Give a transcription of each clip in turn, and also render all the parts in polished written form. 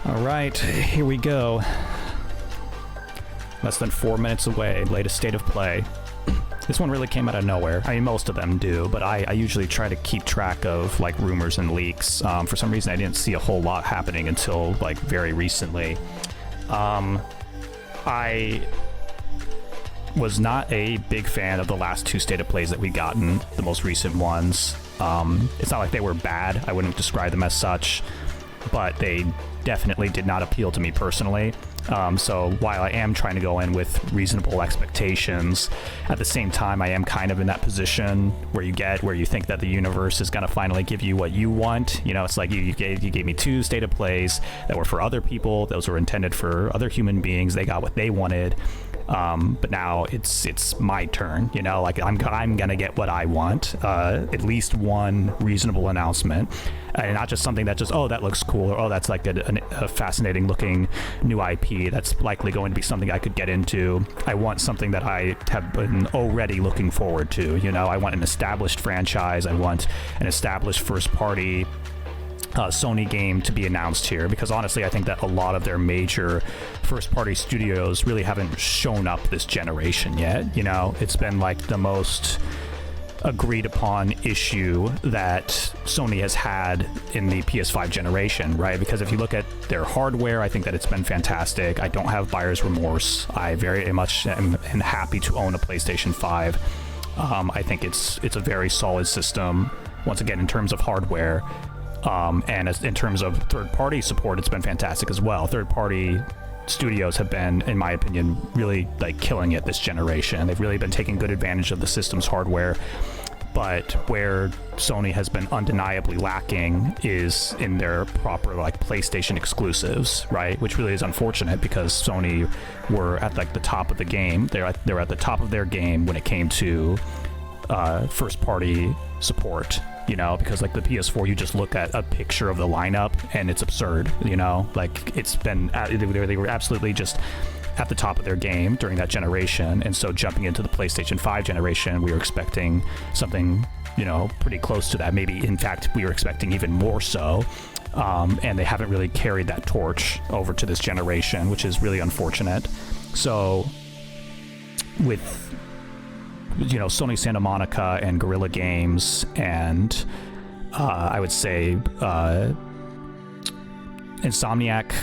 Alright, here we go. Less than 4 minutes away, latest state of play. This one really came out of nowhere. I mean, most of them do, but I usually try to keep track of, like, rumors and leaks. For some reason, I didn't see a whole lot happening until, like, very recently. I was not a big fan of the last two state of plays that we gotten, the most recent ones. It's not like they were bad, I wouldn't describe them as such, but they definitely did not appeal to me personally. So while I am trying to go in with reasonable expectations, at the same time I am kind of in that position where you think that the universe is going to finally give you what you want. You know, it's like you gave me two state of plays that were for other people, those were intended for other human beings, they got what they wanted. But now it's my turn, you know, like I'm gonna get what I want, at least one reasonable announcement, and not just something that just, oh, that looks cool, or oh, that's like a fascinating looking new IP that's likely going to be something I could get into. I want something that I have been already looking forward to, you know. I want an established franchise, I want an established first party Sony game to be announced here, because honestly I think that a lot of their major first-party studios really haven't shown up this generation yet. You know, it's been like the most agreed upon issue that Sony has had in the PS5 generation, right? Because if you look at their hardware, I think that it's been fantastic. I don't have buyer's remorse. I very much am happy to own a PlayStation 5. I think it's a very solid system, once again, in terms of hardware. And in terms of third-party support, it's been fantastic as well. Third-party studios have been, in my opinion, really like killing it this generation. They've really been taking good advantage of the system's hardware. But where Sony has been undeniably lacking is in their proper like PlayStation exclusives, right? Which really is unfortunate, because Sony were at like the top of the game. They're at the top of their game when it came to first-party support. You know, because like the PS4, you just look at a picture of the lineup and it's absurd, you know, like it's been, they were absolutely just at the top of their game during that generation. And so jumping into the PlayStation 5 generation, we were expecting something, you know, pretty close to that. Maybe, in fact, we were expecting even more so. And they haven't really carried that torch over to this generation, which is really unfortunate. So with, you know, Sony Santa Monica and Guerrilla Games and I would say Insomniac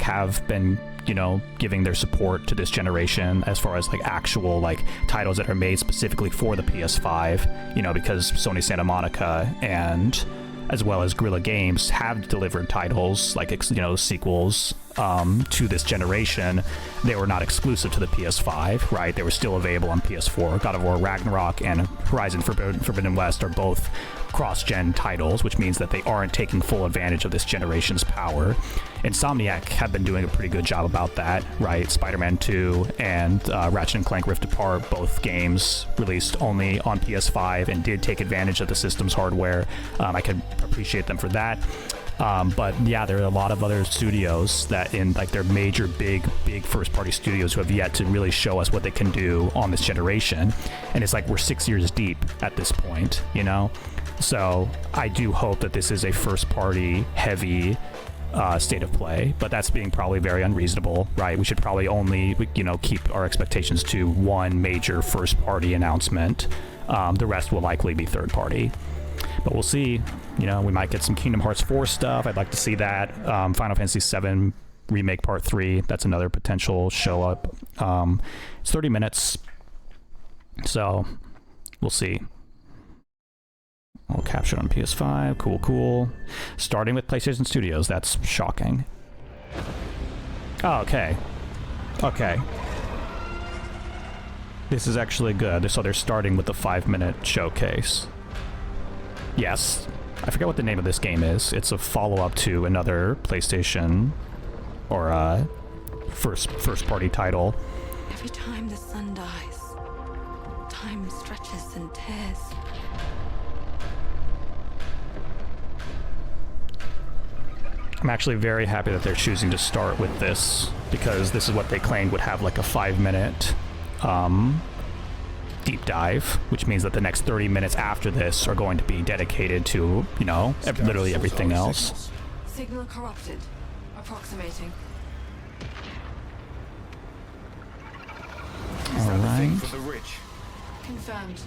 have been, you know, giving their support to this generation as far as like actual like titles that are made specifically for the PS5, you know, because Sony Santa Monica and as well as Guerrilla Games have delivered titles like, you know, sequels to this generation. They were not exclusive to the PS5, right? They were still available on PS4. God of War Ragnarok and Horizon Forbidden West are both cross-gen titles, which means that they aren't taking full advantage of this generation's power. Insomniac have been doing a pretty good job about that, right? Spider-Man 2 and Ratchet & Clank Rift Apart, both games released only on PS5 and did take advantage of the system's hardware. I can appreciate them for that. But yeah, there are a lot of other studios that in like their major big first-party studios who have yet to really show us what they can do on this generation. And it's like we're 6 years deep at this point, you know? So I do hope that this is a first-party heavy state of play, but that's being probably very unreasonable, right? We should probably only, you know, keep our expectations to one major first-party announcement. The rest will likely be third-party. But we'll see. You know, we might get some Kingdom Hearts 4 stuff. I'd like to see that. Final Fantasy VII Remake Part 3. That's another potential show up. It's 30 minutes. So, we'll see. All captured on PS5. Cool, cool. Starting with PlayStation Studios. That's shocking. Oh, okay. Okay. This is actually good. So they're starting with the 5-minute showcase. Yes. I forget what the name of this game is. It's a follow-up to another PlayStation or first-party title. Every time the sun dies, time stretches and tears. I'm actually very happy that they're choosing to start with this, because this is what they claimed would have like a 5-minute deep dive, which means that the next 30 minutes after this are going to be dedicated to, you know, literally everything else. Signal corrupted. Approximating. Alright. For the rich. Confirmed.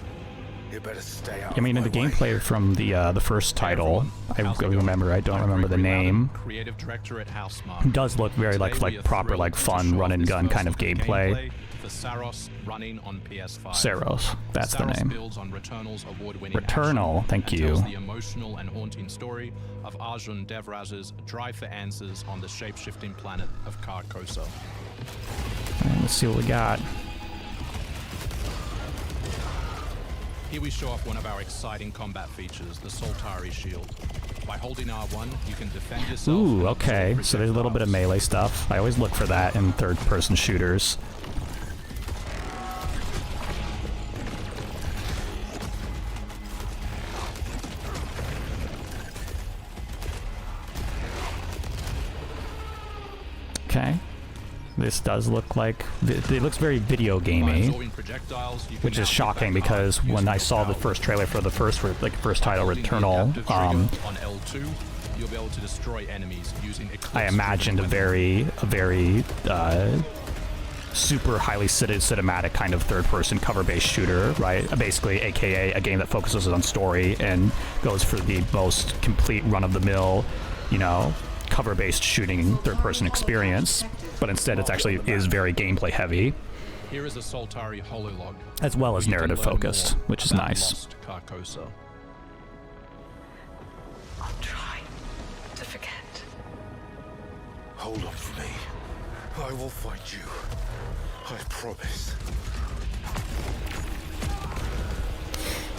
You better stay out. I mean, in the gameplay from the first title, I remember, I don't remember the name, Creative director at Housemarque. does look very like proper like fun run and gun kind of gameplay. For Saros running on PS5. Saros, that's the Saros name. builds on Returnal's award-winning Returnal, action thank and you. tells the emotional and haunting story of Arjun Devraz's drive for answers on the shape-shifting planet of Carcosa. Alright, let's see what we got. Here we show off one of our exciting combat features, the Soltari Shield. By holding R1, you can defend yourself. Ooh, okay, so there's a little bit of melee stuff. I always look for that in third-person shooters. Okay. This does look like... It looks very video gamey, which is shocking because when I saw the first trailer for the first title, Returnal, on L2, you'll be able to destroy enemies using I imagined a very super highly cinematic kind of third-person cover-based shooter, right? Basically, aka a game that focuses on story and goes for the most complete run-of-the-mill, you know, cover-based shooting third-person experience. But instead, it actually is very gameplay-heavy. Here is a Soltari hololog, as well as narrative-focused, which is nice. Lost Carcosa. I'll try to forget. Hold up for me. I will find you. I promise.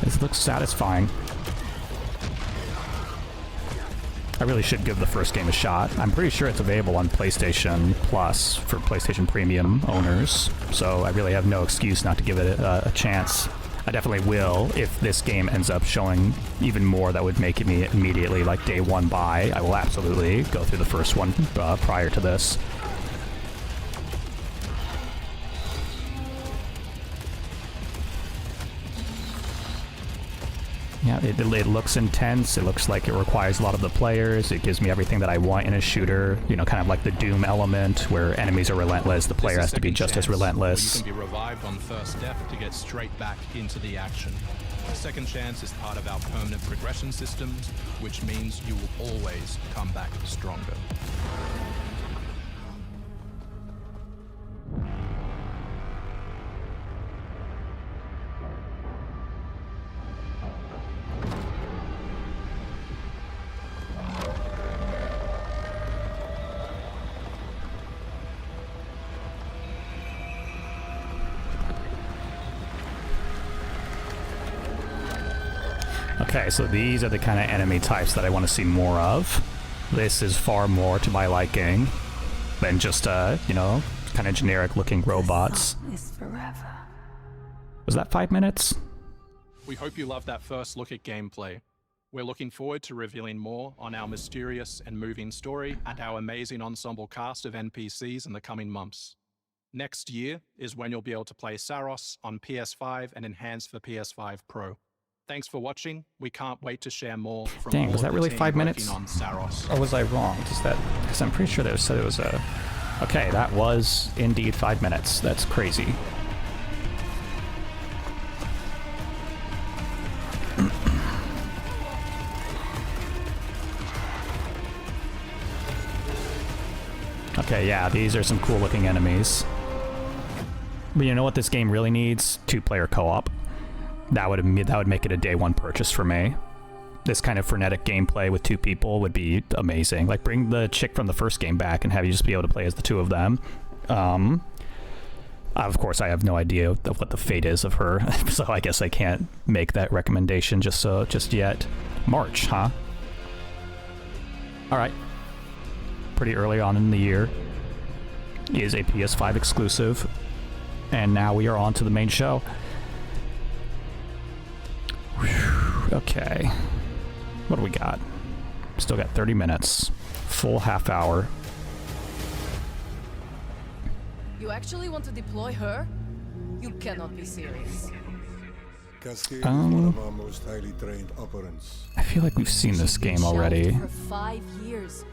This looks satisfying. I really should give the first game a shot. I'm pretty sure it's available on PlayStation Plus for PlayStation Premium owners, so I really have no excuse not to give it a chance. I definitely will if this game ends up showing even more that would make me immediately, like, day one buy. I will absolutely go through the first one prior to this. Yeah, it looks intense. It looks like it requires a lot of the players. It gives me everything that I want in a shooter. You know, kind of like the Doom element, where enemies are relentless. The player has to be just as relentless. You can be revived on first death to get straight back into the action. Second chance is part of our permanent progression systems, which means you will always come back stronger. Okay, so these are the kind of enemy types that I want to see more of. This is far more to my liking than just, you know, kind of generic-looking robots. Is forever. Was that 5 minutes? We hope you loved that first look at gameplay. We're looking forward to revealing more on our mysterious and moving story and our amazing ensemble cast of NPCs in the coming months. Next year is when you'll be able to play Saros on PS5 and enhanced for PS5 Pro. Thanks for watching. We can't wait to share more from Dang, all was that of the really team 5 working minutes? on Saros. Or was I wrong? Does that... Because I'm pretty sure they said it was a... Okay, that was indeed 5 minutes. That's crazy. Okay, yeah, these are some cool looking enemies. But you know what this game really needs? 2-player co-op. That would make it a day one purchase for me. This kind of frenetic gameplay with 2 people would be amazing. Like, bring the chick from the first game back and have you just be able to play as the 2 of them. Of course, I have no idea of what the fate is of her, so I guess I can't make that recommendation just yet. March, huh? All right. Pretty early on in the year. Is a PS5 exclusive, and now we are on to the main show. Okay. What do we got? Still got 30 minutes. Full half hour. You actually want to deploy her? You cannot be serious. Cascade is one of our most highly trained operants. I feel like we've seen this game already. For 5 years.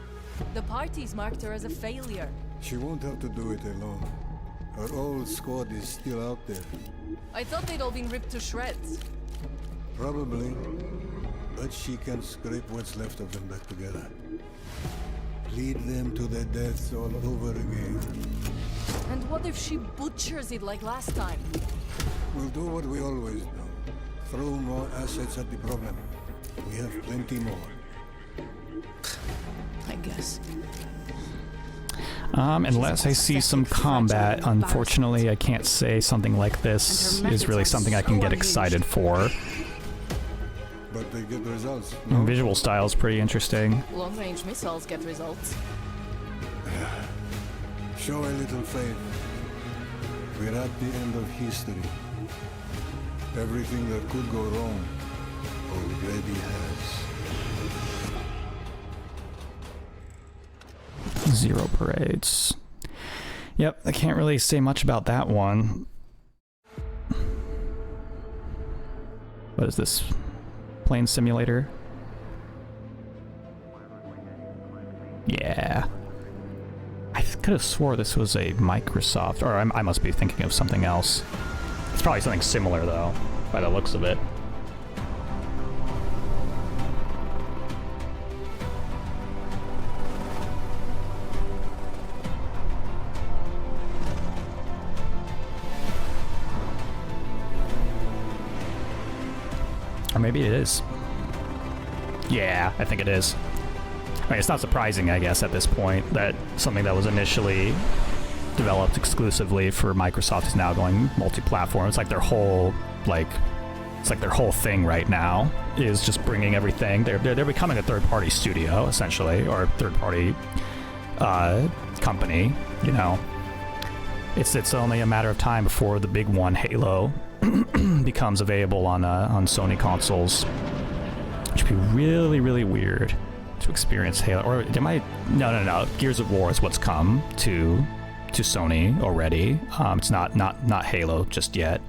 The parties marked her as a failure. She won't have to do it alone. Her old squad is still out there. I thought they'd all been ripped to shreds. Probably. But she can scrape what's left of them back together. Lead them to their deaths all over again. And what if she butchers it like last time? We'll do what we always do. Throw more assets at the problem. We have plenty more. I guess. Unless I see some combat, unfortunately I can't say something like this is really something I can get excited for. But they get results, no? Visual style is pretty interesting. Long-range missiles get results. Show a little faith. We're at the end of history. Everything that could go wrong already has. Zero parades. Yep, I can't really say much about that one. What is this? Plane simulator? Yeah. I could have swore this was a Microsoft, or I must be thinking of something else. It's probably something similar though, by the looks of it. Or maybe it is. Yeah, I think it is. I mean, it's not surprising, I guess, at this point that something that was initially developed exclusively for Microsoft is now going multi-platform. It's like their whole, it's like their whole thing right now is just bringing everything. They're becoming a third-party studio, essentially, or a third-party company, you know. It's only a matter of time before the big one, Halo, becomes available on Sony consoles, which would be really, really weird to experience Halo. Or am I? No. Gears of War is what's come to Sony already. It's not Halo just yet.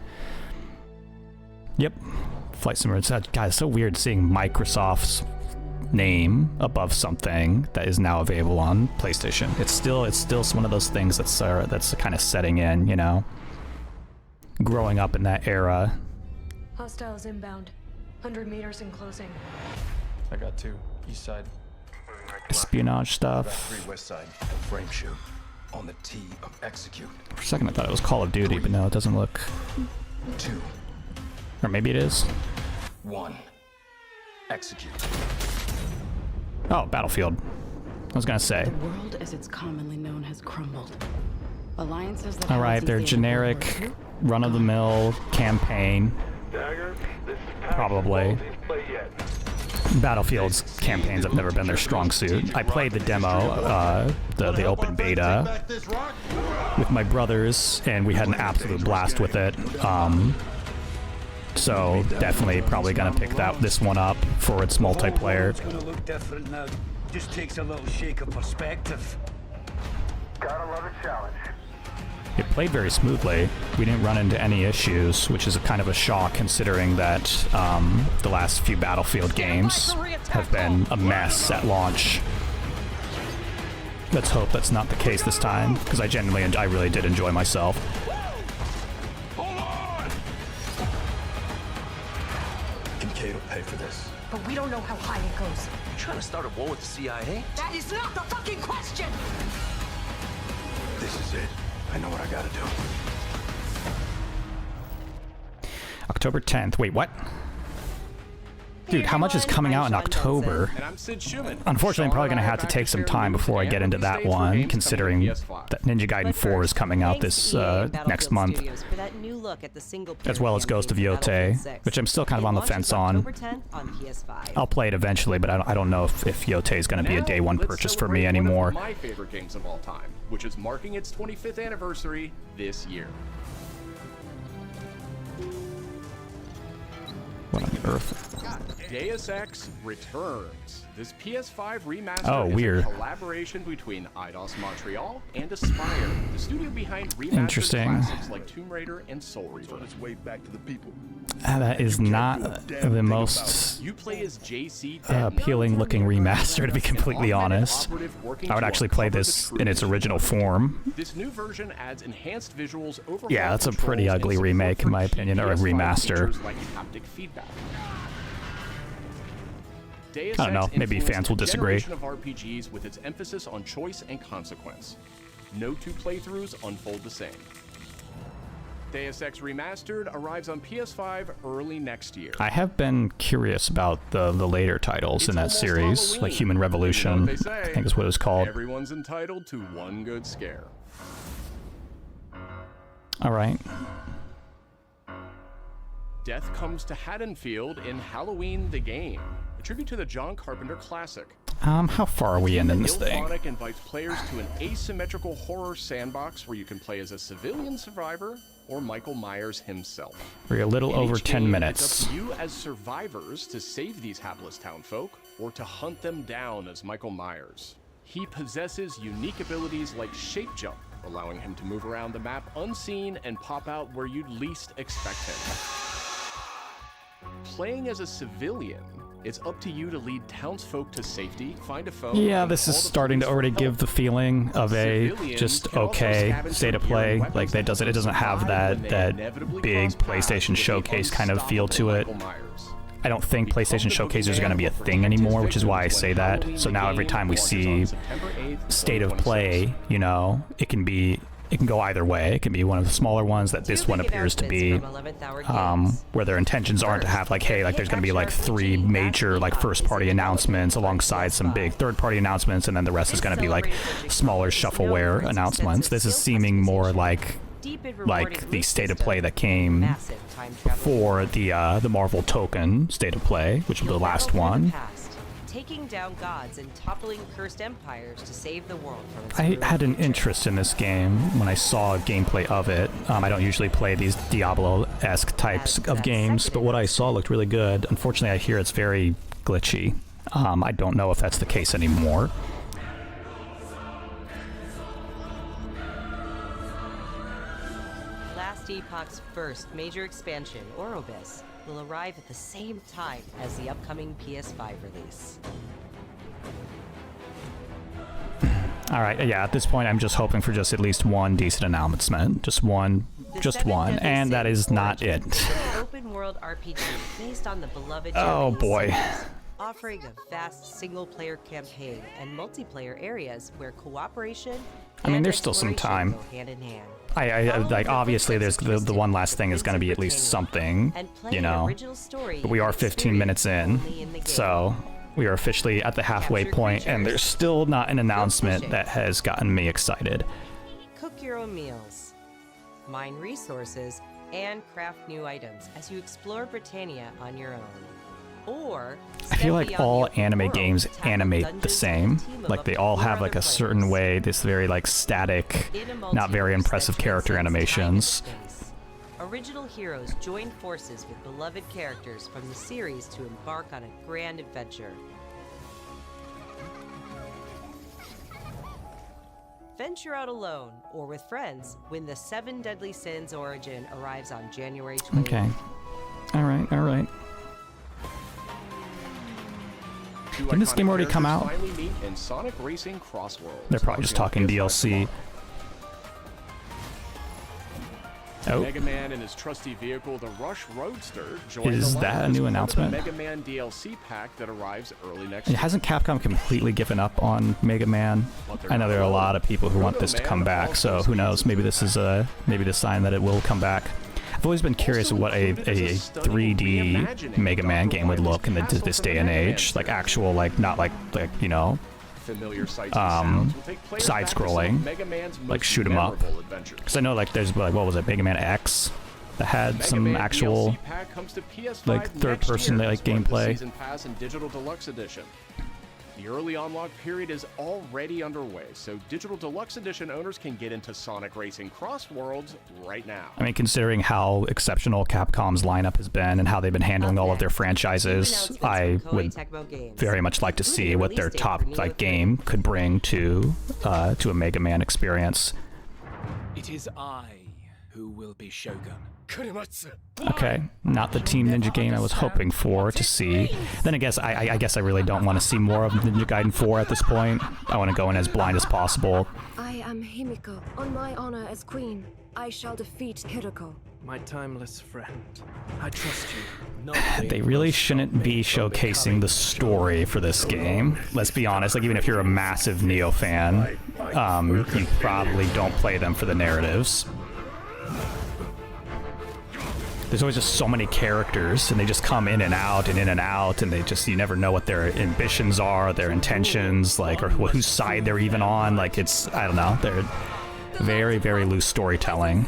Yep, Flight Simulator. God, it's so weird seeing Microsoft's name above something that is now available on PlayStation. It's still one of those things that's kind of setting in, you know. Growing up in that era. Hostiles inbound. 100 meters in closing. I got 2. East side. Espionage stuff. 3 west side. Frame shoot. On the T of execute. For a second I thought it was Call of Duty, but no, it doesn't look. 2. Or maybe it is. 1. Execute. Oh, Battlefield. I was gonna say. The world as it's commonly known has crumbled. Alliances that Alright, they're generic, run-of-the-mill campaign. Probably. Battlefield's campaigns have never been their strong suit. I played the demo, the open beta, with my brothers, and we had an absolute blast with it. So definitely probably gonna pick this one up for its multiplayer. It's gonna look different now. Just takes a little shake of perspective. Gotta love a challenge. It played very smoothly. We didn't run into any issues, which is a kind of a shock considering that the last few Battlefield games have been a mess at launch. Let's hope that's not the case this time, because I really did enjoy myself. Hold on! Kincaid will pay for this. But we don't know how high it goes. You trying to start a war with the CIA? That is not the fucking question! This is it. I know what I gotta do. October 10th. Wait, what? Dude, how much is coming out in October? Unfortunately, I'm probably going to have to take some time before I get into that one, considering that Ninja Gaiden 4 is coming out this next month, as well as Ghost of Yotei, which I'm still kind of on the fence on. I'll play it eventually, but I don't know if Yotei is going to be a day one purchase for me anymore. One of my favorite games of all time, which is marking its 25th anniversary this year. What on earth? Deus Ex returns. This PS5 remaster Oh, is weird. a collaboration between Eidos Montreal and Aspire, the studio behind remastered Interesting. classics like Tomb Raider and Soul Reaver. Its way back to the people. That is not the most You play as JC appealing looking remaster, to be completely honest. I would actually play this in its original form. This new version adds enhanced visuals, overhauled Yeah, that's a pretty controls, ugly and remake, in my support for opinion, or a PS5 remaster. features like haptic feedback. Deus I don't know, Ex maybe influenced fans will a disagree. generation of RPGs with its emphasis on choice and consequence. No two playthroughs unfold the same. Deus Ex Remastered arrives on PS5 early next year. I have been curious about the later titles in that series, like Human Revolution, You know what they I think is what it was called. Everyone's entitled to one good scare. Alright. Death comes to Haddonfield in Halloween the Game, a tribute to the John Carpenter classic. How far are we in this thing? Ilphonic invites players to an asymmetrical horror sandbox where you can play as a civilian survivor or Michael Myers himself. We're a little In over each 10 game, minutes. It's up to you as survivors to save these hapless townfolk or to hunt them down as Michael Myers. He possesses unique abilities like shape jump, allowing him to move around the map unseen and pop out where you'd least expect him. Playing as a civilian, it's up to you to lead townsfolk to safety, find a phone. Yeah, and this is call the starting to police for already help. give the feeling of a Civilians just can also okay scavenge state of for gear and play. weapons Like it doesn't have survive that when they that inevitably big cross paths PlayStation with the Showcase kind of feel to it. unstoppable Michael Myers. I don't think PlayStation Showcases are going to be a thing anymore, which is why I say that. So now every time we see state of play, you know, it can go either way. It can be one of the smaller ones that this one appears to be, where their intentions aren't to have like, hey, like there's going to be like 3 major like first-party announcements alongside some big third-party announcements, and then the rest is going to be like smaller shuffleware announcements. This is seeming more like the state of play that came for the Marvel Token state of play, which was the last one. Taking down gods and toppling cursed empires to save the world from its I ruined had an future. interest in this game when I saw gameplay of it. I don't usually play these Diablo-esque types of games, but what I saw looked really good. Unfortunately, I hear it's very glitchy. I don't know if that's the case anymore. Last Epoch's first major expansion, Orobis, will arrive at the same time as the upcoming PS5 release. Alright, yeah, at this point I'm just hoping for just at least one decent announcement. Just one, and that is not it. An open-world RPG based on the beloved Oh Japanese boy. series, offering a vast single-player campaign and multiplayer areas where cooperation I mean, and there's still some exploration time. go hand in hand. I like, obviously there's the one last thing is going to be at least something, you know, but we are 15 minutes in, so we are officially at the halfway point, and there's still not an announcement that has gotten me excited. Cook your own meals, mine resources, and craft new items as you explore Britannia on your own. Or I feel like all anime games animate the same. Like they all have like a certain way, this very like static, not very impressive character animations. Original heroes join forces with beloved characters from the series to embark on a grand adventure. Venture out alone or with friends when the 7 Deadly Sins Origin arrives on January 20th. Okay. Alright. Didn't this game already come out? They're probably just talking DLC. Oh. Mega Man and his trusty vehicle, the Rush Roadster, join Is the that a line new as part of the announcement? Mega Man DLC pack that arrives early next year. Hasn't Capcom completely given up on Mega Man? I know there are a lot of people who want this to come back, so who knows? Maybe this is maybe the sign that it will come back. I've always been curious of what a 3D Mega Man game would look in this day and age, like actual, like not like you know, side-scrolling, like shoot 'em up. Because I know like there's like what was it, Mega Man X, that had some actual like third-person like gameplay. Season Pass and Digital Deluxe Edition. The early unlock period is already underway, so Digital Deluxe Edition owners can get into Sonic Racing Cross Worlds right now. I mean, considering how exceptional Capcom's lineup has been and how they've been handling all of their franchises, I would very much like to see what their top game could bring to a Mega Man experience. It is I who will be Shogun. Okay, not the Team Ninja game I was hoping for to see. Then I guess I really don't want to see more of Ninja Gaiden 4 at this point. I want to go in as blind as possible. I am Himiko. On my honor as queen, I shall defeat Hiroko. My timeless friend, I trust you. They really shouldn't be showcasing the story for this game. Let's be honest, like even if you're a massive Neo fan, you probably don't play them for the narratives. There's always just so many characters, and they just come in and out and in and out, and you never know what their ambitions are, their intentions, like, or whose side they're even on. Like, it's, I don't know, they're very, very loose storytelling.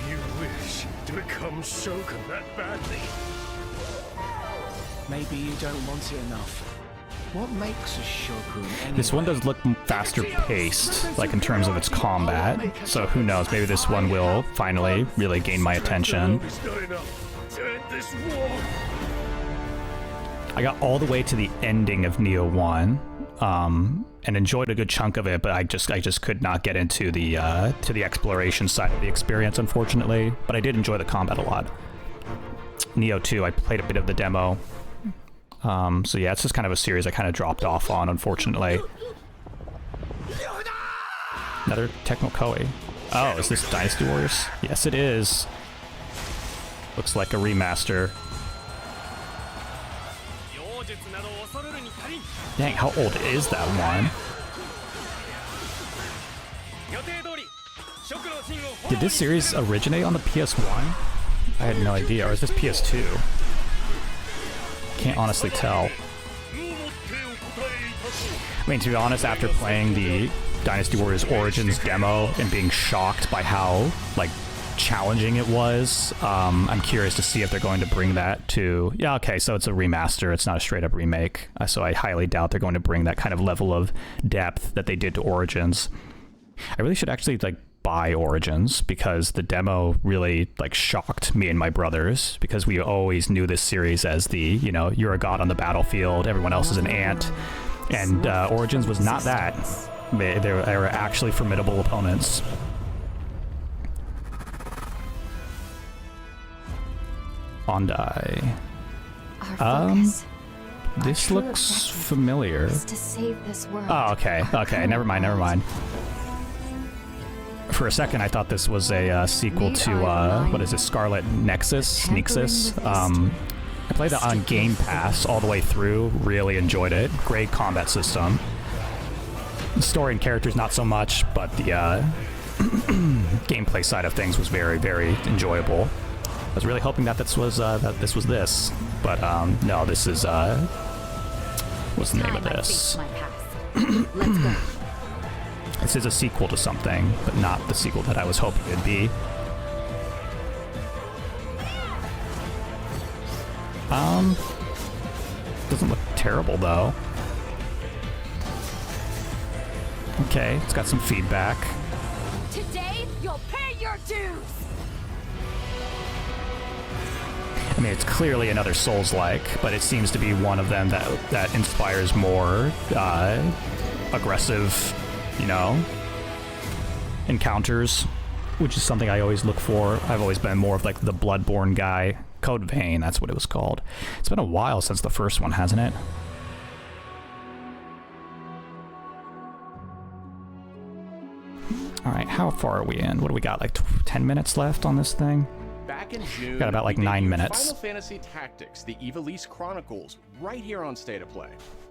You wish to become Shogun that badly? Maybe you don't want it enough. What makes a Shogun anyway? This one does look faster paced, like in terms of its combat, so who knows, maybe this one will finally really gain my attention. I got all the way to the ending of Neo 1, and enjoyed a good chunk of it, but I just could not get into the exploration side of the experience, unfortunately, but I did enjoy the combat a lot. Neo 2, I played a bit of the demo. So yeah, it's just kind of a series I kind of dropped off on, unfortunately. Another Tecmo Koei. Oh, is this Dynasty Warriors? Yes, it is. Looks like a remaster. Dang, how old is that one? Did this series originate on the PS1? I had no idea, or is this PS2? Can't honestly tell. I mean, to be honest, after playing the Dynasty Warriors Origins demo and being shocked by how, like, challenging it was, I'm curious to see if they're going to bring that to... Yeah, okay, so it's a remaster, it's not a straight-up remake, so I highly doubt they're going to bring that kind of level of depth that they did to Origins. I really should actually, like, buy Origins, because the demo really, like, shocked me and my brothers, because we always knew this series as the, you know, you're a god on the battlefield, everyone else is an ant, and Origins was not that. They were actually formidable opponents. Bandai. This looks familiar. Oh, okay, never mind. For a second, I thought this was a sequel to, what is it, Scarlet Nexus? I played that on Game Pass all the way through, really enjoyed it. Great combat system. The story and characters, not so much, but the gameplay side of things was very, very enjoyable. I was really hoping that this was this, but no, this is, what's the name of this? Let's go. This is a sequel to something, but not the sequel that I was hoping it'd be. Doesn't look terrible though. Okay, it's got some feedback. Today, you'll pay your dues. I mean, it's clearly another Souls-like, but it seems to be one of them that inspires more aggressive, you know, encounters, which is something I always look for. I've always been more of like the Bloodborne guy. Code Vein, that's what it was called. It's been a while since the first one, hasn't it? Alright, how far are we in? What do we got, like 10 minutes left on this thing? Back in June, got about like 9 minutes. Final Fantasy Tactics, the Ivalice Chronicles, right here on State of Play.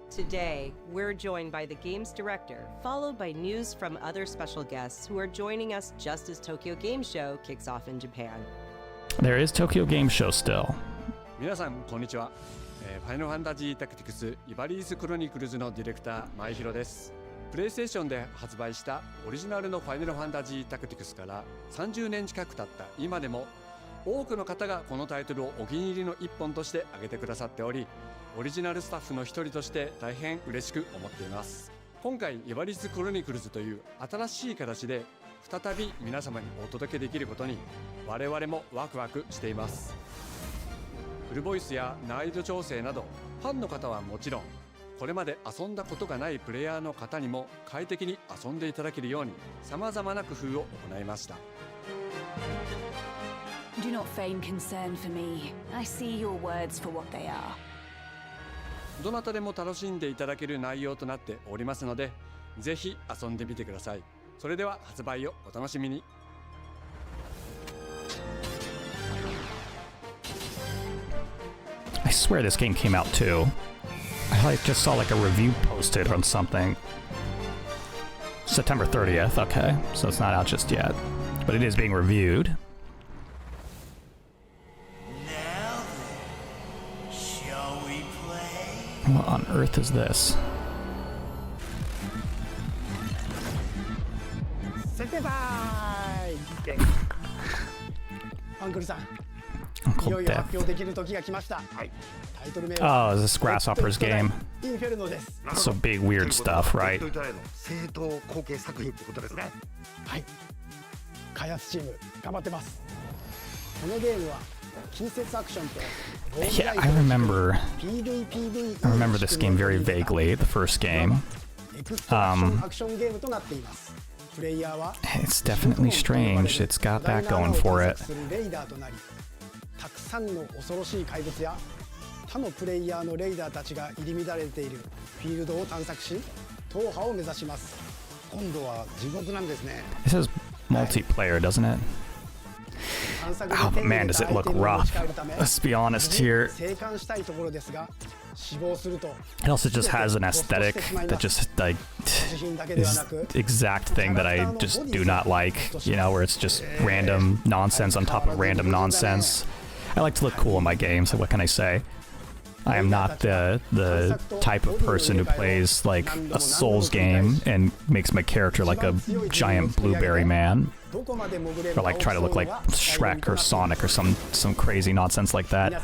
Today, we're joined by the game's director, followed by news from other special guests who are joining us just as Tokyo Game Show kicks off in Japan. There is Tokyo Game Show still. 皆さんこんにちは。ファイナルファンタジータクティクスイバリースクロニクルズのディレクター前広です。プレイステーションで発売したオリジナルのファイナルファンタジータクティクスから30年近く経った今でも多くの方がこのタイトルをお気に入りの一本として挙げてくださっており、オリジナルスタッフの一人として大変嬉しく思っています。今回イバリス・クロニクルズという新しい形で再び皆様にお届けできることに我々もワクワクしています。フルボイスや難易度調整などファンの方はもちろん、これまで遊んだことがないプレイヤーの方にも快適に遊んでいただけるように様々な工夫を行いました。 Do not feign concern for me. I see your words for what they are. どなたでも楽しんでいただける内容となっておりますので、ぜひ遊んでみてください。それでは発売をお楽しみに。 I swear this game came out too. I just saw like a review posted on something. September 30th, okay. So it's not out just yet. But it is being reviewed. Now then, shall we play? What on earth is this? Uncle Death. Oh, is this Grasshopper's game? So big, weird stuff, right? はい。開発チーム頑張ってます。このゲームは近接アクションと Yeah, I remember this game very vaguely, the first game. It's definitely strange. It's got that going for it. たくさんの恐ろしい怪物や他のプレイヤーのレイダーたちが入り乱れているフィールドを探索し、踏破を目指します。今度は地獄なんですね。 It says multiplayer, doesn't it? Oh man, does it look rough. Let's be honest here. It also just has an aesthetic that just like is the exact thing that I just do not like, you know, where it's just random nonsense on top of random nonsense. I like to look cool in my games, so what can I say? I am not the type of person who plays like a Souls game and makes my character like a giant blueberry man. Or like try to look like Shrek or Sonic or some crazy nonsense like that.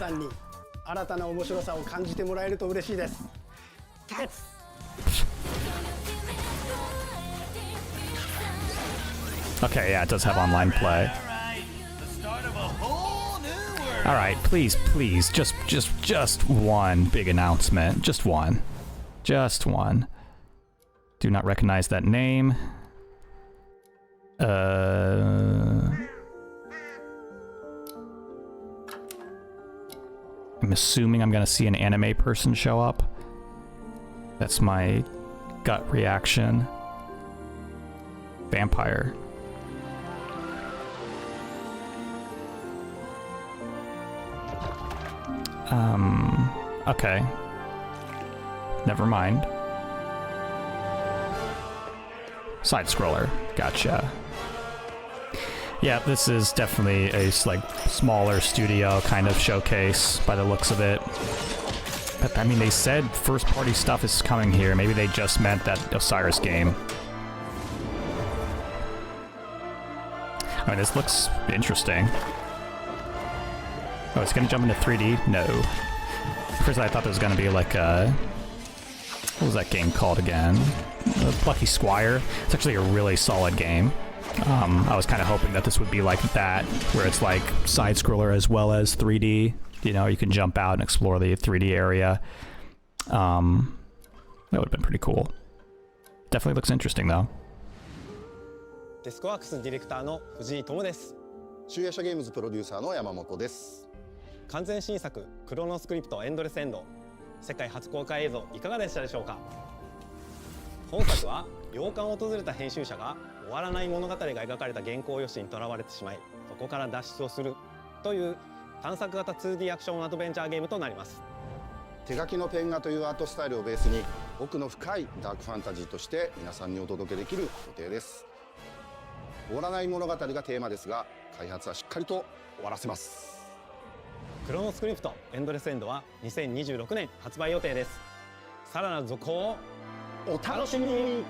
Okay, yeah, it does have online play. Alright, please, just one big announcement. Just one. Just one. Do not recognize that name. I'm assuming I'm gonna see an anime person show up. That's my gut reaction. Vampire. Okay. Never mind. Side scroller. Gotcha. Yeah, this is definitely a like smaller studio kind of showcase by the looks of it. But I mean, they said first party stuff is coming here. Maybe they just meant that Osiris game. I mean, this looks interesting. Oh, it's gonna jump into 3D? No. First I thought there was gonna be like a... What was that game called again? Plucky Squire. It's actually a really solid game. I was kind of hoping that this would be like that, where it's like side-scroller as well as 3D. You know, you can jump out and explore the 3D area. That would have been pretty cool. Definitely looks interesting, though. デスクワークスディレクターの藤井智です。集英社ゲームズプロデューサーの山本です。完全新作クロノスクリプトエンドレスエンド、世界初公開映像いかがでしたでしょうか。本作は洋館を訪れた編集者が終わらない物語が描かれた原稿用紙にとらわれてしまい、そこから脱出をするという探索型 2D アクションアドベンチャーゲームとなります。手書きのペン画というアートスタイルをベースに奥の深いダークファンタジーとして皆さんにお届けできる予定です。終わらない物語がテーマですが、開発はしっかりと終わらせます。クロノスクリプトエンドレスエンドは2026年発売予定です。さらなる続報をお楽しみに。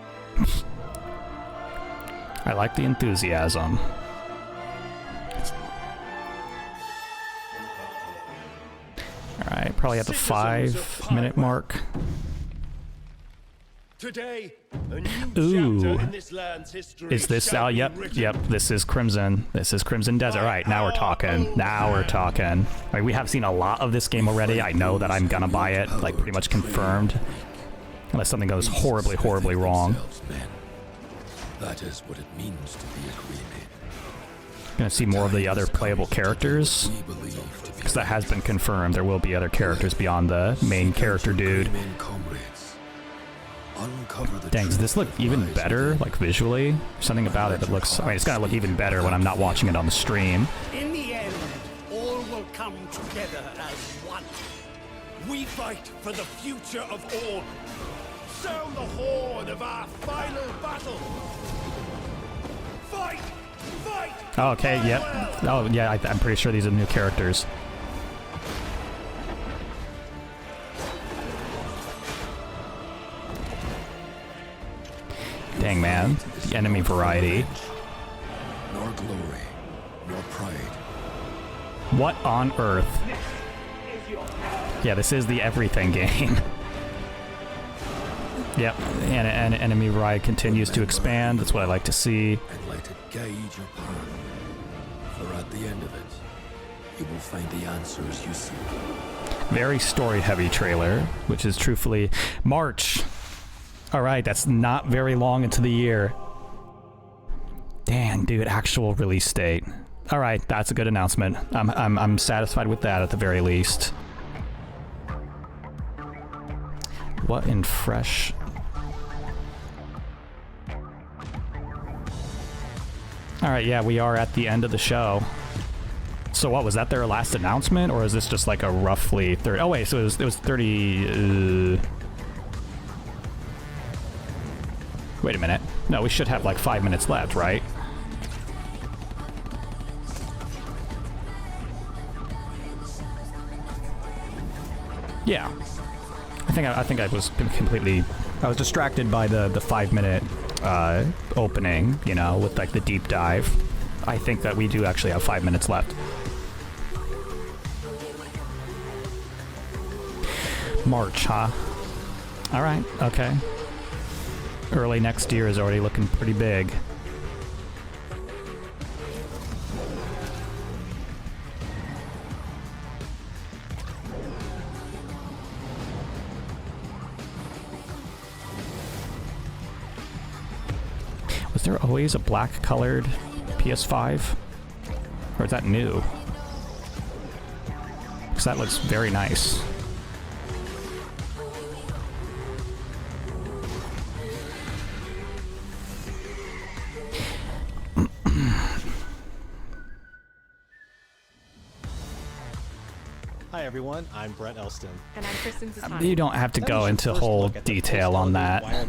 I like the enthusiasm. Alright, probably at the 5-minute mark. Today, a new Ooh. chapter in this land's history. Is this? shall Oh, be yep, written. yep. This is Crimson. This is Crimson Desert. All right, now we're talking. Now we're talking. All right, we have seen a lot of this game already. I know that I'm gonna buy it, like pretty much confirmed, unless something goes horribly, horribly wrong. That is what it means to be a crewmate. Gonna see more of the other playable characters, because that has been confirmed. There will be other characters beyond the main character dude. Dang, does this look even better, like visually? Something about it that looks... I mean, it's gonna look even better when I'm not watching it on the stream. In the end, all will come together as one. We fight for the future of all. Sound the horn of our final battle. Fight! Fight! Oh, okay, yep. Oh, yeah, I'm pretty sure these are new characters. Dang, man. The enemy variety. Nor glory, nor pride. What on earth? Yeah, this is the everything game. Yep, and enemy variety continues to expand. That's what I like to see. And let it guide your path. For at the end of it, you will find the answers you seek. Very story-heavy trailer, which is truthfully March. All right, that's not very long into the year. Dang, dude, actual release date. All right, that's a good announcement. I'm satisfied with that at the very least. What in fresh? All right, yeah, we are at the end of the show. So what, was that their last announcement, or is this just like a roughly 30? Oh wait, so it was 30. Wait a minute. No, we should have like 5 minutes left, right? Yeah. I think I was completely... I was distracted by the 5-minute opening, you know, with like the deep dive. I think that we do actually have 5 minutes left. March, huh? All right, okay. Early next year is already looking pretty big. Was there always a black colored PS5? Or is that new? Because that looks very nice. Hi everyone, I'm Brett Elston. And I'm Kristen Zasani. You don't have to go into whole detail on that. I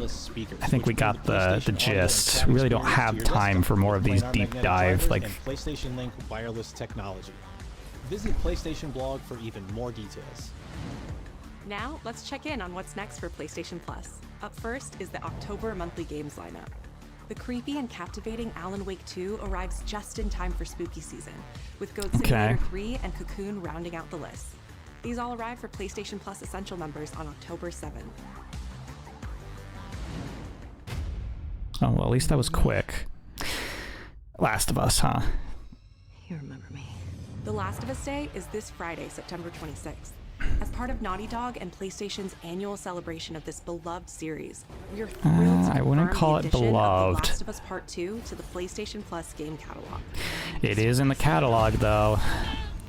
think we got the gist. We really don't have time for more of these deep dive, like... And PlayStation Link wireless technology. Visit PlayStation blog for even more details. Now, let's check in on what's next for PlayStation Plus. Up first is the October monthly games lineup. The creepy and captivating Alan Wake 2 arrives just in time for spooky season, with Goat Simulator 3 and Cocoon rounding out the list. These all arrive for PlayStation Plus Essential members on October 7th. Oh, well, at least that was quick. Last of Us, huh? You remember me. The Last of Us Day is this Friday, September 26th. As part of Naughty Dog and PlayStation's annual celebration of this beloved series, we're thrilled to I wouldn't confirm call the it addition of beloved. The Last of Us Part 2 to the PlayStation Plus game catalog. It is in the catalog, though.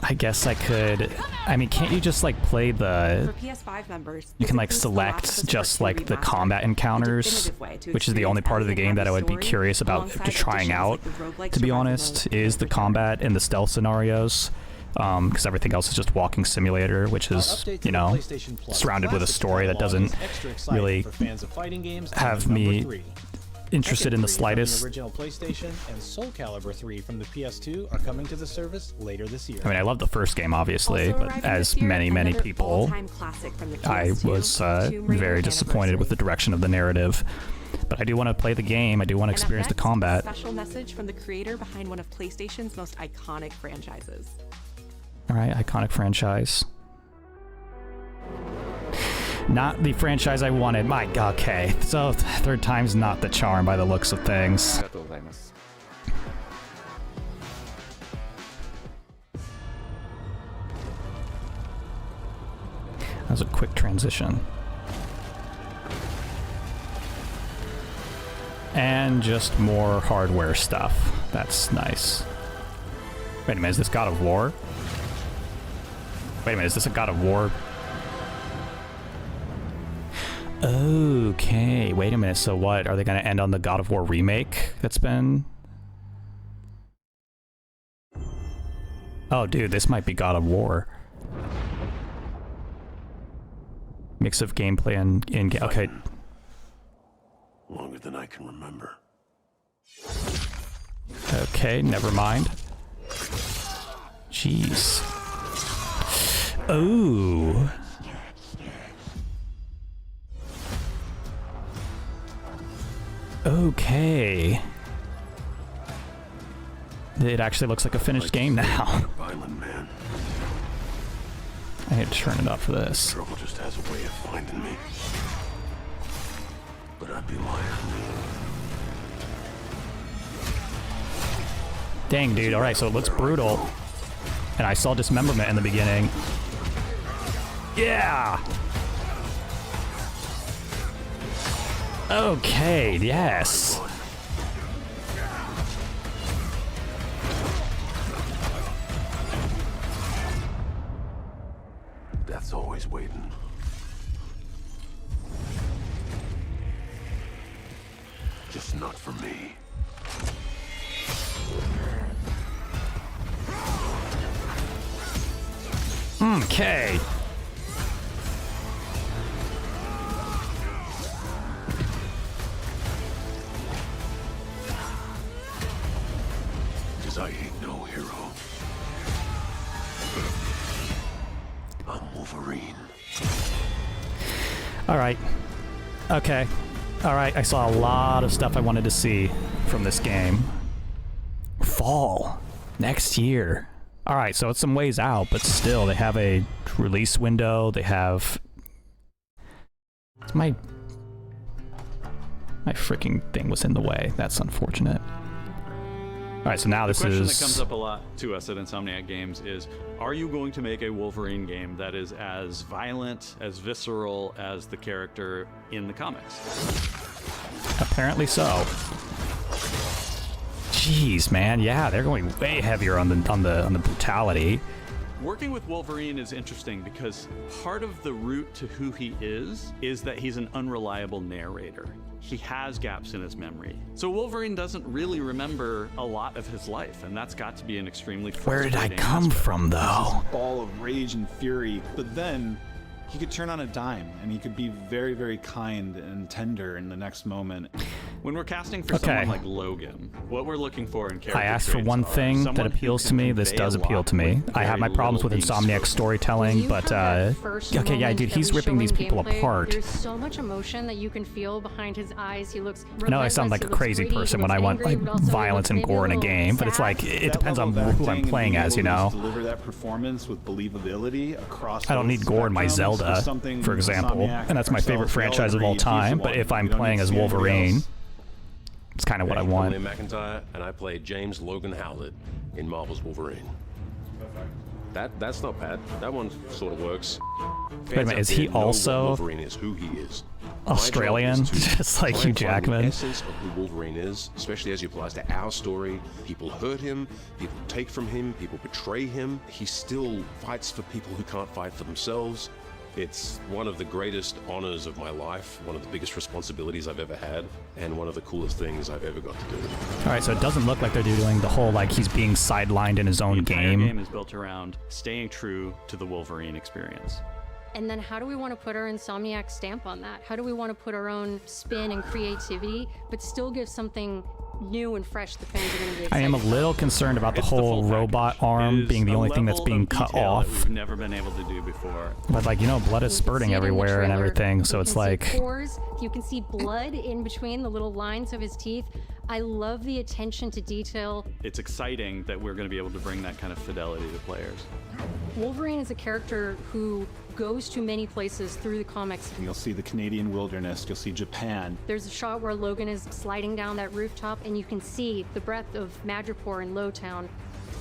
I guess I could... I mean, can't you just, like, play the... For PS5 members, You can, like, this includes The Last of Us select just, Part 2 like, the Remastered, combat encounters, definitive way to which is the only experience part of the Ellie game and that I would be Abby's curious story, about alongside to trying additions out, like the roguelike to be survival honest, mode is the combat and the stealth scenarios. Because everything else is just walking simulator, which is, you know, surrounded with a story that doesn't really have me interested in the slightest. The original PlayStation and Soul Calibur 3 from the PS2 are coming to the service later this year. I mean, I love the first game, obviously, but as many people, I was very disappointed with the direction of the narrative. But I do want to play the game. I do want to experience the combat. Special message from the creator behind one of PlayStation's most iconic franchises. All right, iconic franchise. Not the franchise I wanted. My god, okay. So, third time's not the charm by the looks of things. That was a quick transition. And just more hardware stuff. That's nice. Wait a minute, is this God of War? Wait a minute, is this a God of War? Okay, wait a minute, so what? Are they gonna end on the God of War remake that's been... Oh, dude, this might be God of War. Mix of gameplay and in-game... Okay. Longer than I can remember. Okay, never mind. Jeez. Oh. Okay. It actually looks like a finished game now. Violent man. I need to turn it up for this. Trouble just has a way of finding me. But I'd be lying. Dang, dude. Alright, so it looks brutal. And I saw dismemberment in the beginning. Yeah! Okay, yes. Death's always waiting. Just not for me. Okay. Because I ain't no hero. I'm Wolverine. Alright. Okay. Alright, I saw a lot of stuff I wanted to see from this game. Fall. Next year. Alright, so it's some ways out, but still, they have a release window, they have... My freaking thing was in the way. That's unfortunate. Alright, so now this is... The question that comes up a lot to us at Insomniac Games is, are you going to make a Wolverine game that is as violent, as visceral as the character in the comics? Apparently so. Jeez, man, yeah, they're going way heavier on the brutality. Working with Wolverine is interesting because part of the root to who he is that he's an unreliable narrator. He has gaps in his memory. So Wolverine doesn't really remember a lot of his life, and that's got to be an extremely frustrating Where did I come from, though? Ball of rage and fury, but then he could turn on a dime, and he could be very, very kind and tender in the next moment. When we're casting for someone like Logan, what we're looking for in character I asked for one thing that appeals to me. This does appeal to me. I have my problems with Insomniac storytelling, but okay, yeah, dude, he's ripping these people apart. There's so much emotion that you can feel behind his eyes. He looks I know I sound like a crazy person when I want like violence and gore in a game, but it's like it depends on who I'm playing as, you know. Deliver that performance with believability across. I don't need gore in my Zelda, for example, and that's my favorite franchise of all time. But if I'm playing as Wolverine, it's kind of what I want. I'm Liam McIntyre, and I play James Logan Howlett in Marvel's Wolverine. That's not bad. That one sort of works. Wait a minute, is he also Wolverine is who he is. Australian, just like Hugh Jackman? The essence of who Wolverine is, especially as he applies to our story. People hurt him, people take from him, people betray him. He still fights for people who can't fight for themselves. It's one of the greatest honors of my life, one of the biggest responsibilities I've ever had, and one of the coolest things I've ever got to do. Alright, so it doesn't look like they're doing the whole, like, he's being sidelined in his own game. The game is built around staying true to the Wolverine experience. And then how do we want to put our Insomniac stamp on that? How do we want to put our own spin and creativity, but still give something new and fresh the fans are going to be excited I am a little concerned about the whole robot arm being the only thing that's being cut off. That we've never been able to do before. But like, you know, blood is spurting everywhere and everything, so it's like... Pores, you can see blood in between the little lines of his teeth. I love the attention to detail. It's exciting that we're going to be able to bring that kind of fidelity to players. Wolverine is a character who goes to many places through the comics. You'll see the Canadian wilderness, you'll see Japan. There's a shot where Logan is sliding down that rooftop and you can see the breadth of Madripoor and Lowtown.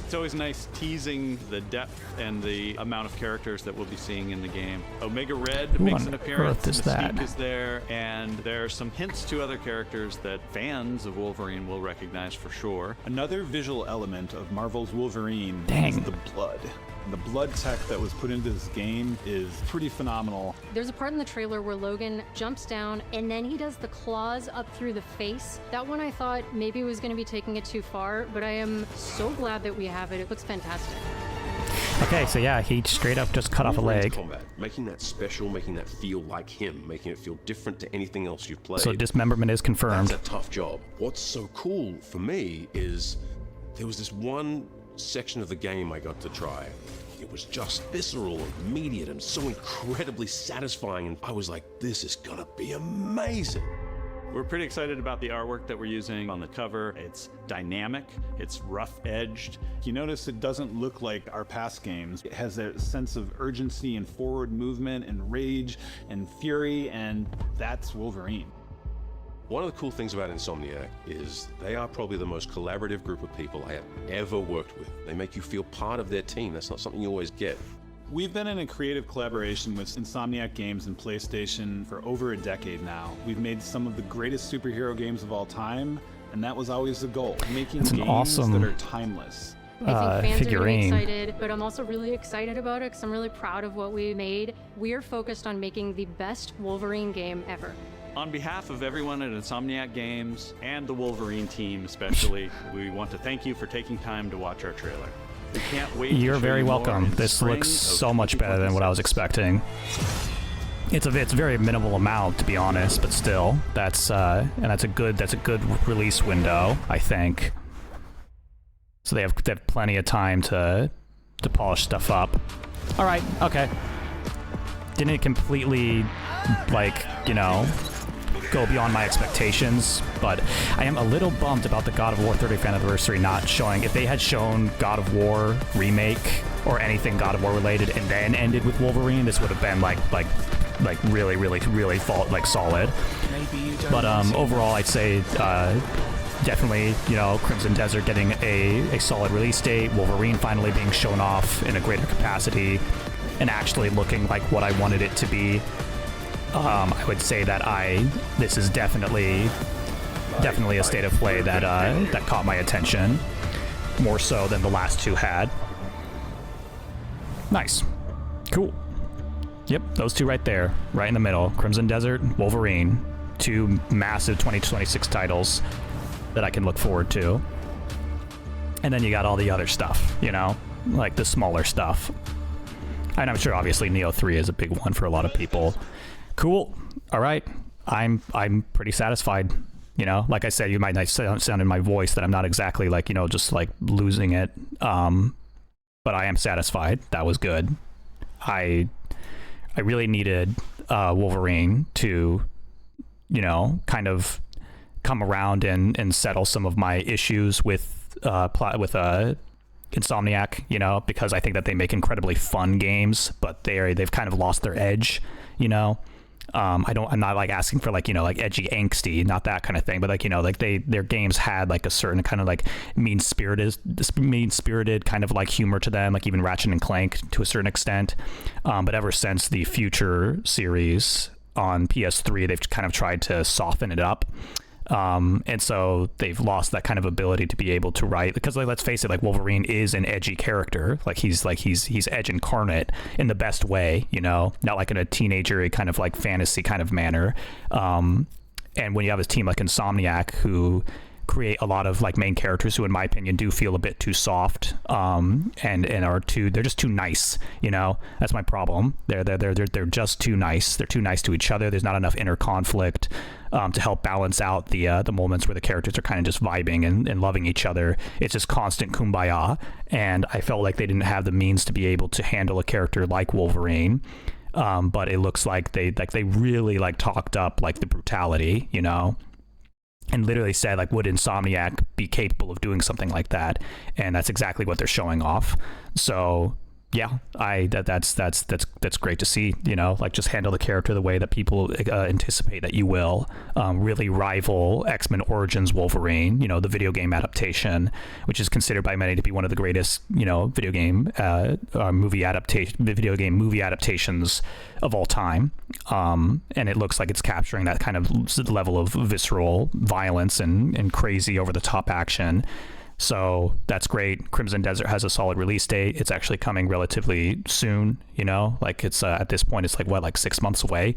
It's always nice teasing the depth and the amount of characters that we'll be seeing in the game. Omega Red Who makes on an appearance, earth is that? Mystique is there, and there are some hints to other characters that fans of Wolverine will recognize for sure. Another visual element of Marvel's Wolverine Dang. is the blood. The blood tech that was put into this game is pretty phenomenal. There's a part in the trailer where Logan jumps down and then he does the claws up through the face. That one I thought maybe was going to be taking it too far, but I am so glad that we have it. It looks fantastic. Okay, so yeah, he straight up just cut off a Wolverine's leg. Combat, making that special, making that feel like him, making it feel different to anything else you've played. So dismemberment is confirmed. That's a tough job. What's so cool for me is there was this one section of the game I got to try. It was just visceral and immediate and so incredibly satisfying, and I was like, this is gonna be amazing. We're pretty excited about the artwork that we're using on the cover. It's dynamic, it's rough-edged. You notice it doesn't look like our past games. It has a sense of urgency and forward movement and rage and fury, and that's Wolverine. One of the cool things about Insomniac is they are probably the most collaborative group of people I have ever worked with. They make you feel part of their team. That's not something you always get. We've been in a creative collaboration with Insomniac Games and PlayStation for over a decade now. We've made some of the greatest superhero games of all time, and that was always the goal, making It's an games awesome, that are timeless. I think fans figurine. are really excited, but I'm also really excited about it because I'm really proud of what we made. We are focused on making the best Wolverine game ever. On behalf of everyone at Insomniac Games and the Wolverine team especially, we want to thank you for taking time to watch our trailer. We can't wait. You're to show very you more welcome. in This spring looks of so much better than what I was 2026. expecting. It's a very minimal amount, to be honest, but still, that's a good release window, I think. So they have plenty of time to polish stuff up. All right, okay. Didn't it completely, like, you know, go beyond my expectations, but I am a little bummed about the God of War 30th anniversary not showing. If they had shown God of War remake or anything God of War related and then ended with Wolverine, this would have been like really solid. But overall, I'd say definitely, you know, Crimson Desert getting a solid release date, Wolverine finally being shown off in a greater capacity and actually looking like what I wanted it to be. I would say that this is definitely a state of play that caught my attention more so than the last two had. Nice, cool. Yep, those two right there, right in the middle. Crimson Desert, Wolverine, two massive 2026 titles that I can look forward to. And then you got all the other stuff, you know, like the smaller stuff. And I'm sure obviously Neo 3 is a big one for a lot of people. Cool. All right. I'm pretty satisfied. You know, like I said, you might not sound in my voice that I'm not exactly like, you know, just like losing it. But I am satisfied. That was good. I really needed Wolverine to, you know, kind of come around and settle some of my issues with Insomniac, you know, because I think that they make incredibly fun games, but they've kind of lost their edge, you know. I'm not like asking for like, you know, like edgy angsty, not that kind of thing, but like, you know, like their games had like a certain kind of like mean-spirited kind of like humor to them, like even Ratchet and Clank to a certain extent. But ever since the Future series on PS3, they've kind of tried to soften it up. And so they've lost that kind of ability to be able to write, because like, let's face it, like Wolverine is an edgy character. He's edge incarnate in the best way, you know, not like in a teenager kind of like fantasy kind of manner. And when you have a team like Insomniac who create a lot of like main characters who in my opinion do feel a bit too soft and they're just too nice, you know. That's my problem. They're just too nice. They're too nice to each other. There's not enough inner conflict to help balance out the moments where the characters are kind of just vibing and loving each other. It's just constant kumbaya, and I felt like they didn't have the means to be able to handle a character like Wolverine. But it looks like they really like talked up like the brutality, you know. and literally said, like, would Insomniac be capable of doing something like that? And that's exactly what they're showing off. So yeah, that's great to see, you know, like just handle the character the way that people anticipate that you will. Really rival X-Men Origins Wolverine, you know, the video game adaptation, which is considered by many to be one of the greatest, you know, video game movie adaptations of all time. And it looks like it's capturing that kind of level of visceral violence and crazy over the top action. So that's great. Crimson Desert has a solid release date. It's actually coming relatively soon, you know, like it's at this point, it's like what, like 6 months away,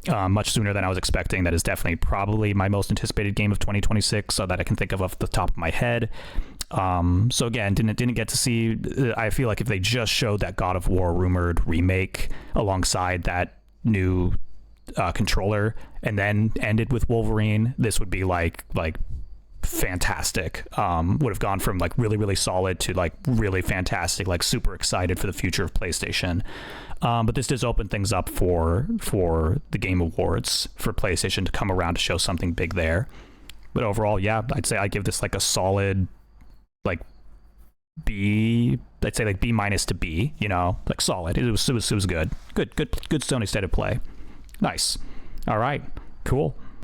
much sooner than I was expecting. That is definitely probably my most anticipated game of 2026 that I can think of off the top of my head. So again, didn't get to see, I feel like if they just showed that God of War rumored remake alongside that new controller and then ended with Wolverine, this would be like fantastic. Would have gone from like really solid to like really fantastic, like super excited for the future of PlayStation. But this does open things up for the Game Awards for PlayStation to come around to show something big there. But overall, yeah, I'd say I give this like a solid like B. I'd say like B- to B, you know, like solid. It was good Sony State of Play. Nice. All right, cool.